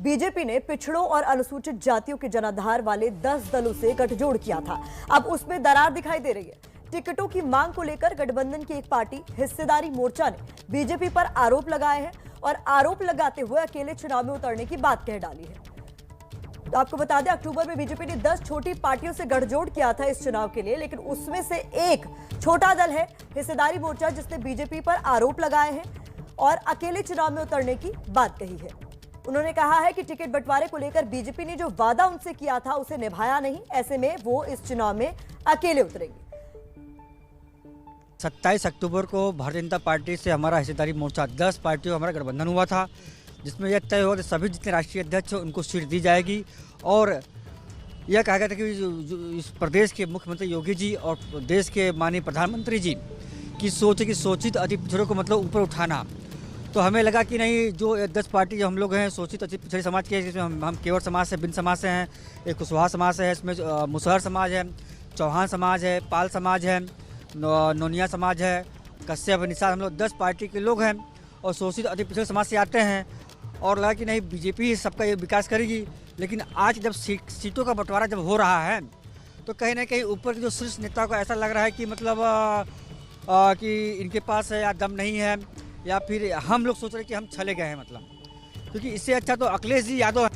BJP ने पिछड़ों और अनुसूचित जातियों के जनाधार वाले 10 दलों से गठजोड़ किया था। अब उसमें दरार दिखाई दे रही है। टिकटों की मांग को लेकर गठबंधन की एक पार्टी हिस्सेदारी मोर्चा ने बीजेपी पर आरोप लगाए हैं और आरोप लगाते हुए अकेले चुनाव में उतरने की बात कह डाली है। तो आपको बता दें, अक्टूबर में बीजेपी ने 10 छोटी पार्टियों से गठजोड़ किया था इस चुनाव के लिए, लेकिन उसमें से एक छोटा दल है हिस्सेदारी मोर्चा, जिसने बीजेपी पर आरोप लगाए हैं और अकेले चुनाव में उतरने की बात कही है। उन्होंने कहा है कि टिकट बंटवारे को लेकर बीजेपी ने जो वादा उनसे किया था उसे निभाया नहीं, ऐसे में वो इस चुनाव में अकेले उतरेंगे। 27 अक्टूबर को भारतीय जनता पार्टी से हमारा हिस्सेदारी मोर्चा 10 पार्टियों हमारा गठबंधन हुआ था, जिसमें यह तय हुआ कि सभी जितने राष्ट्रीय अध्यक्ष हैं उनको सीट दी जाएगी। और यह कहा गया था कि इस प्रदेश के मुख्यमंत्री योगी जी और देश के माननीय प्रधानमंत्री जी की सोच है कि शोषित अति पिछड़ों को मतलब ऊपर उठाना। तो हमें लगा कि नहीं, जो 10 पार्टी जो हम लोग हैं शोषित अति पिछड़े समाज के, जिसमें हम केवट समाज से, बिन समाज से हैं, एक कुशवाहा समाज है, इसमें मुसहर समाज है, चौहान समाज है, पाल समाज है, नोनिया समाज है, कश्यप निषाद, हम लोग 10 पार्टी के लोग हैं और शोषित अति पिछड़े समाज से आते हैं। और लगा कि नहीं, बीजेपी सबका ये विकास करेगी। लेकिन आज जब सीटों का बंटवारा जब हो रहा है तो कहीं ना कहीं ऊपर के जो शीर्ष नेता को ऐसा लग रहा है कि मतलब कि इनके पास या दम नहीं है, या फिर हम लोग सोच रहे हैं कि हम चले गए हैं, मतलब क्योंकि इससे अच्छा तो अखिलेश जी यादव।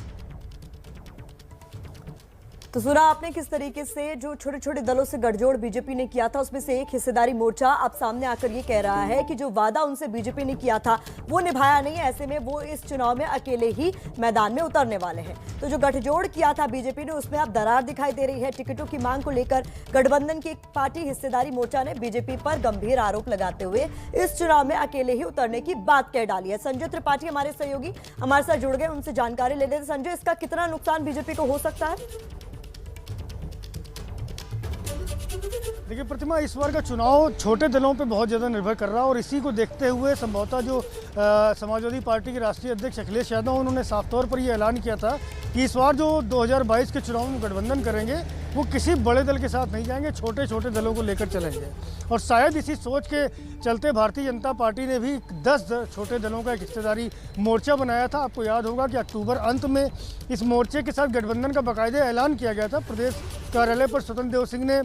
तो सुना आपने किस तरीके से जो छोटे छोटे दलों से गठजोड़ बीजेपी ने किया था, उसमें से एक हिस्सेदारी मोर्चा अब सामने आकर ये कह रहा है कि जो वादा उनसे बीजेपी ने किया था वो निभाया नहीं, ऐसे में वो इस चुनाव में अकेले ही मैदान में उतरने वाले हैं। तो जो गठजोड़ किया था बीजेपी ने, उसमें अब दरार दिखाई दे रही है। टिकटों की मांग को लेकर गठबंधन की एक पार्टी हिस्सेदारी मोर्चा ने बीजेपी पर गंभीर आरोप लगाते हुए इस चुनाव में अकेले ही उतरने की बात कह डाली है। संजय त्रिपाठी हमारे सहयोगी हमारे साथ जुड़ गए, उनसे जानकारी ले लेते। संजय, इसका कितना नुकसान बीजेपी को हो सकता है? देखिए प्रतिमा, इस बार का चुनाव छोटे दलों पे बहुत ज़्यादा निर्भर कर रहा है और इसी को देखते हुए संभवतः जो समाजवादी पार्टी के राष्ट्रीय अध्यक्ष अखिलेश यादव, उन्होंने साफ तौर पर ये ऐलान किया था कि इस बार जो 2022 के चुनाव में गठबंधन करेंगे वो किसी बड़े दल के साथ नहीं जाएंगे, छोटे छोटे दलों को लेकर चलेंगे। और शायद इसी सोच के चलते भारतीय जनता पार्टी ने भी 10 छोटे दलों का एक हिस्सेदारी मोर्चा बनाया था। आपको याद होगा कि अक्टूबर अंत में इस मोर्चे के साथ गठबंधन का बाकायदा ऐलान किया गया था। प्रदेश कार्यालय पर स्वतंत्र देव सिंह ने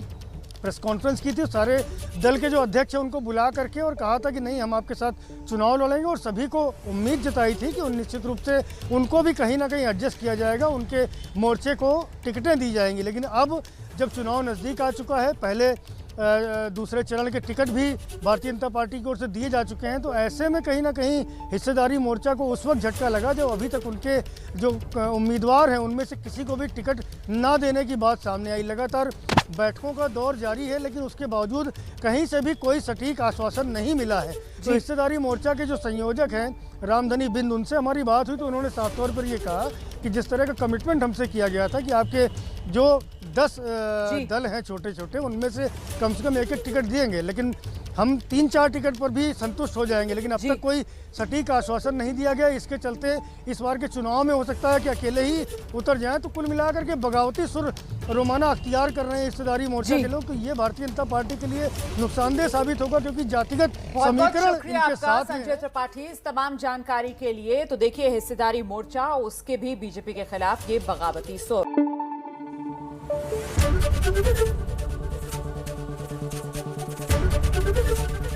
प्रेस कॉन्फ्रेंस की थी, सारे दल के जो अध्यक्ष हैं उनको बुला करके और कहा था कि नहीं, हम आपके साथ चुनाव लड़ेंगे। और सभी को उम्मीद जताई थी कि निश्चित रूप से उनको भी कहीं ना कहीं एडजस्ट किया जाएगा, उनके मोर्चे को टिकटें दी जाएंगी। लेकिन अब जब चुनाव नज़दीक आ चुका है, पहले दूसरे चरण के टिकट भी भारतीय जनता पार्टी की ओर से दिए जा चुके हैं, तो ऐसे में कहीं ना कहीं हिस्सेदारी मोर्चा को उस वक्त झटका लगा जब अभी तक उनके जो उम्मीदवार हैं उनमें से किसी को भी टिकट ना देने की बात सामने आई। लगातार बैठकों का दौर जारी है, लेकिन उसके बावजूद कहीं से भी कोई सटीक आश्वासन नहीं मिला है। तो हिस्सेदारी मोर्चा के जो संयोजक हैं रामधनी बिंद, उनसे हमारी बात हुई तो उन्होंने साफ तौर पर ये कहा कि जिस तरह का कमिटमेंट हमसे किया गया था कि आपके जो 10 दल हैं छोटे छोटे, उनमें से कम एक टिकट देंगे, लेकिन हम 3-4 टिकट पर भी संतुष्ट हो जाएंगे। लेकिन अब तक कोई सटीक आश्वासन नहीं दिया गया। इसके चलते इस बार के चुनाव में हो सकता है कि अकेले ही उतर जाएं। तो कुल मिलाकर के बगावती सुर रोमाना अख्तियार कर रहे हैं हिस्सेदारी मोर्चा के लोग। तो ये भारतीय जनता पार्टी के लिए नुकसानदेह साबित होगा, क्योंकि जातिगत समीकरण इनके साथ है। संजय त्रिपाठी, इस तमाम जानकारी के लिए। तो देखिए, हिस्सेदारी मोर्चा, उसके भी बीजेपी के खिलाफ ये बगावती सुर।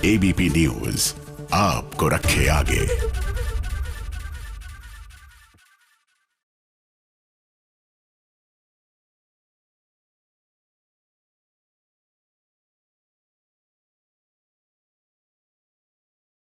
एबीपी न्यूज आपको रखे आगे।